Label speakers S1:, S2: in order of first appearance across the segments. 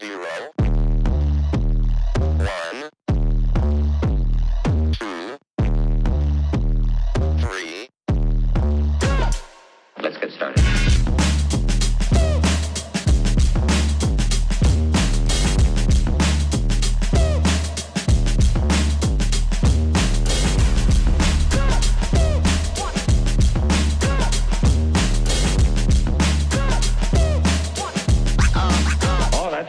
S1: 0, 1, 2, 3. Let's get started.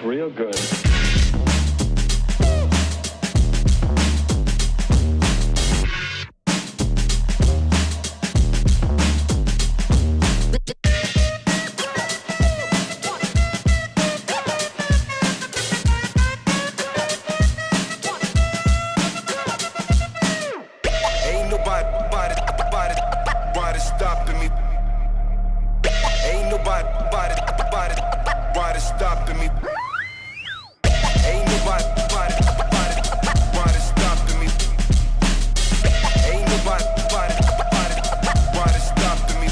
S2: Real good.
S3: Ain't nobody stopping me. Ain't nobody stopping me. Ain't nobody stopping me. Ain't nobody stopping me.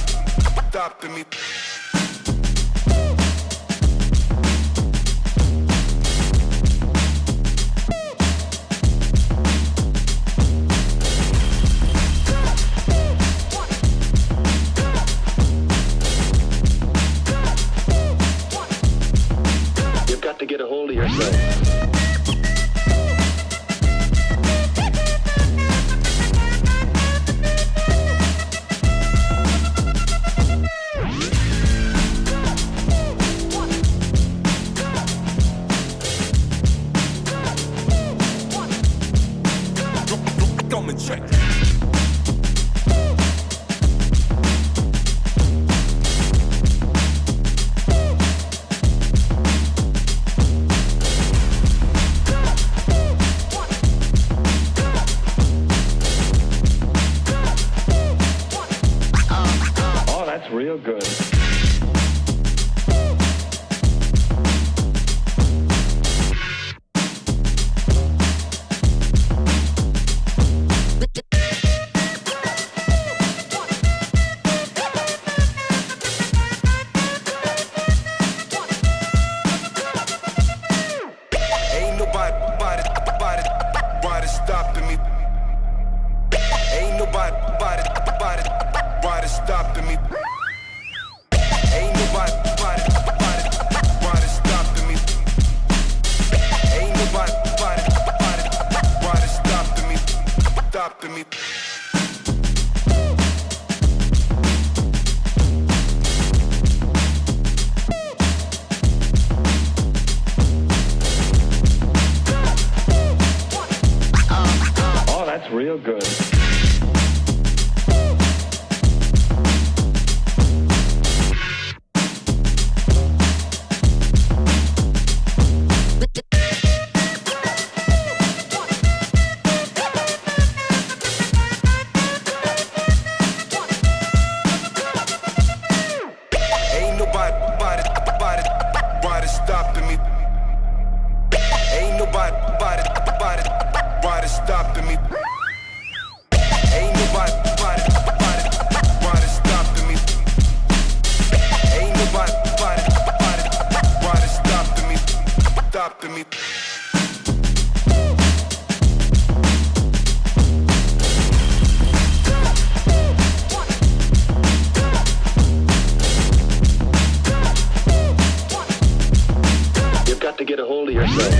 S2: You've got to get a hold of yourself.
S3: Come and check.
S2: Oh, that's real good.
S3: Ain't nobody stopping me. Ain't nobody stopping me. Ain't nobody stopping me. Ain't nobody stopping me.
S2: Oh, that's real good.
S3: Ain't nobody stopping me. Ain't nobody stopping me. Ain't nobody stopping me. Ain't nobody stopping me.
S2: You've got to get a hold of yourself.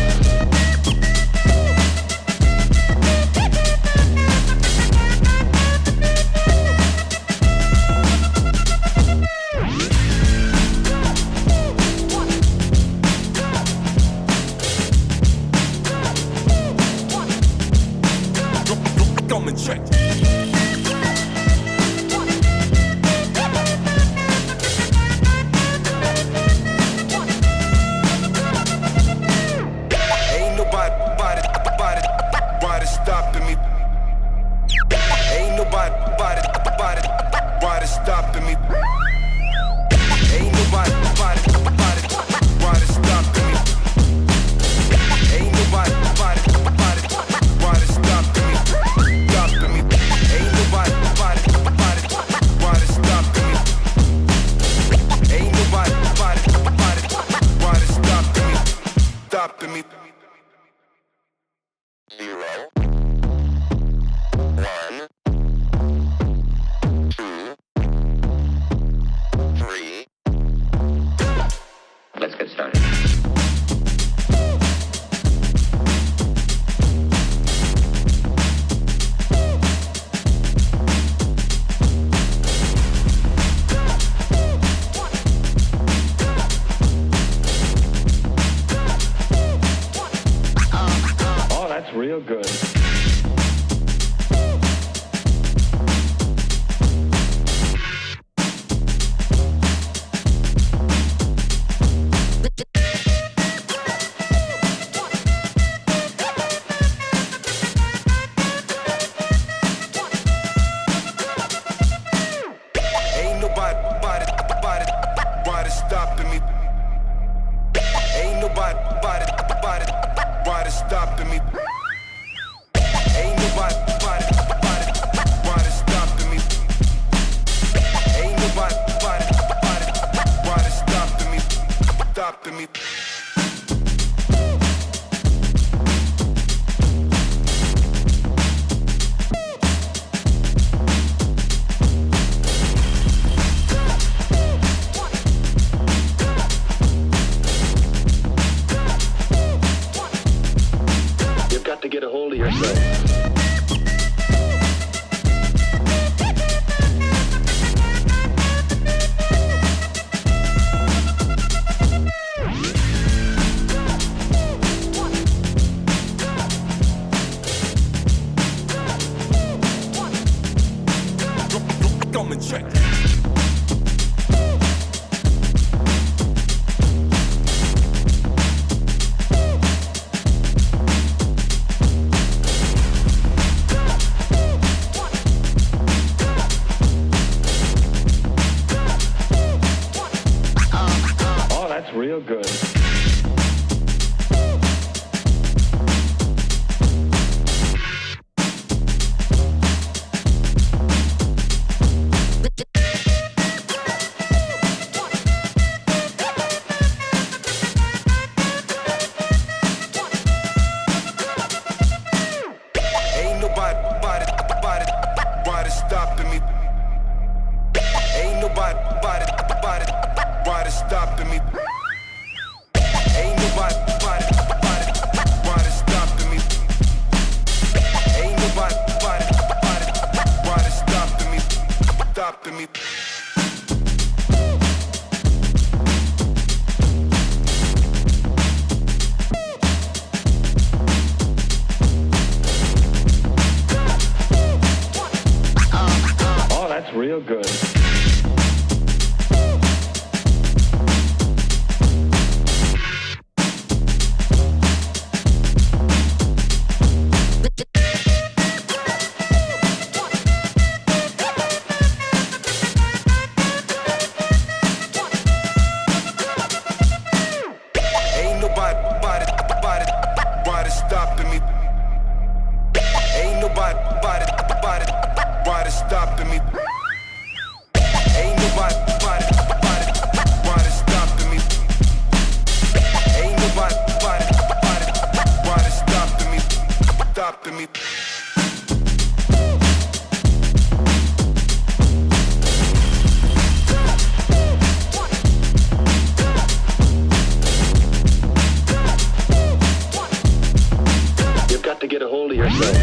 S3: Come and check. stopping me? Ain't nobody stopping me. Ain't nobody stopping me. Ain't nobody stopping me.
S2: You've got to get a hold of yourself.
S3: Come and check.
S2: Oh, that's real good.
S3: Ain't nobody stopping me. Ain't nobody stopping me. Ain't nobody stopping me. Ain't nobody stopping me.
S2: Oh, that's real good.
S3: Ain't nobody stopping me. Ain't nobody stopping me. Ain't nobody stopping me. Ain't nobody stopping me.
S2: You've got to get a hold of yourself.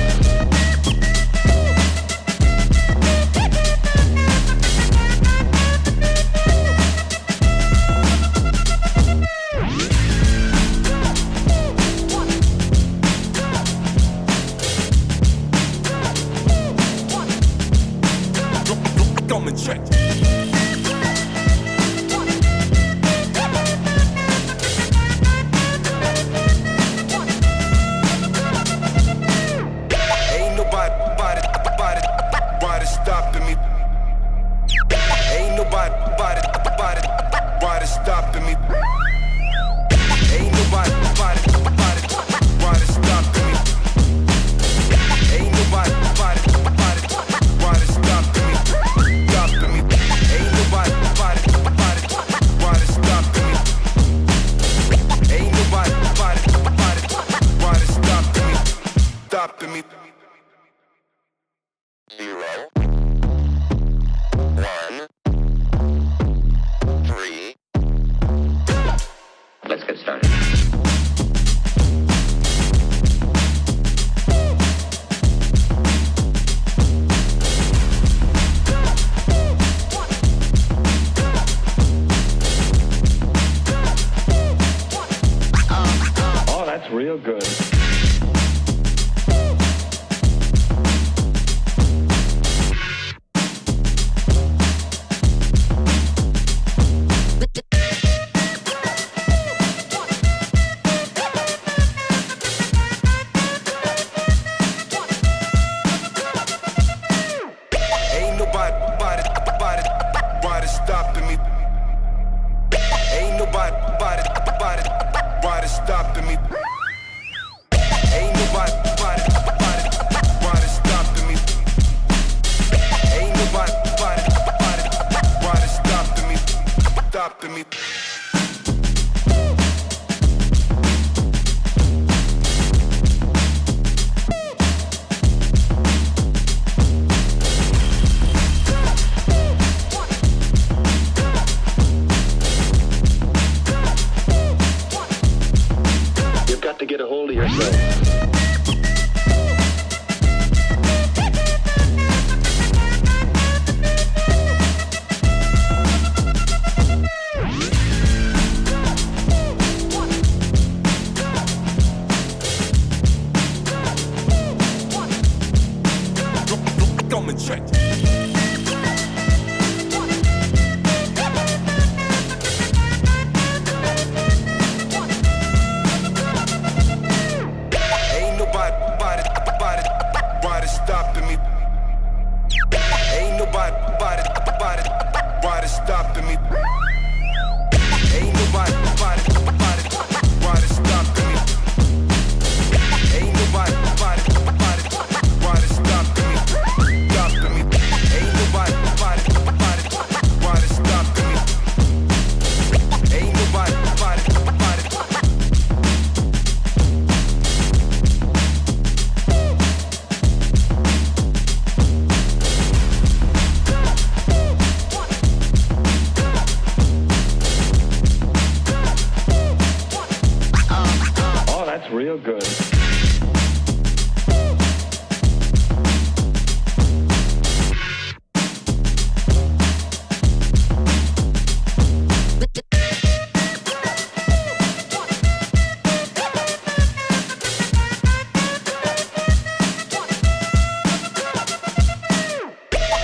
S3: Come and check. Ain't nobody stopping me. Ain't nobody stopping me. Ain't nobody stopping me. Ain't nobody stopping me. Stopping me. Ain't nobody stopping me. Ain't nobody stopping me.
S1: 0, 1, 3,
S3: Ain't nobody stopping me. Ain't nobody stopping me. Ain't nobody stopping me.
S2: You've got to get a hold of yourself.
S3: Come and check. Ain't nobody stopping me. Ain't nobody stopping me. Ain't nobody stopping me. Ain't nobody stopping me. Stopping me. Ain't nobody stopping me. Ain't nobody
S2: Oh, that's real good.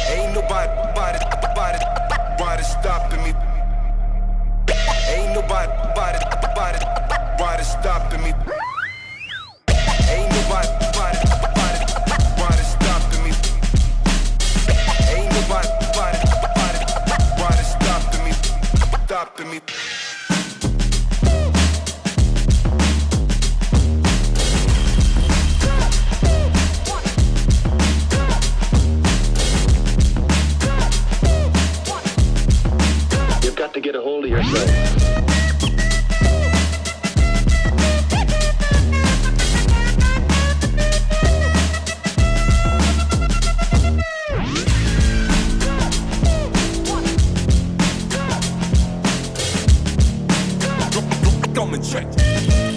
S3: Ain't nobody stopping me. Ain't nobody stopping me. Ain't nobody stopping me. Ain't nobody stopping me.
S2: You've got to get a hold of yourself.
S3: Come and check.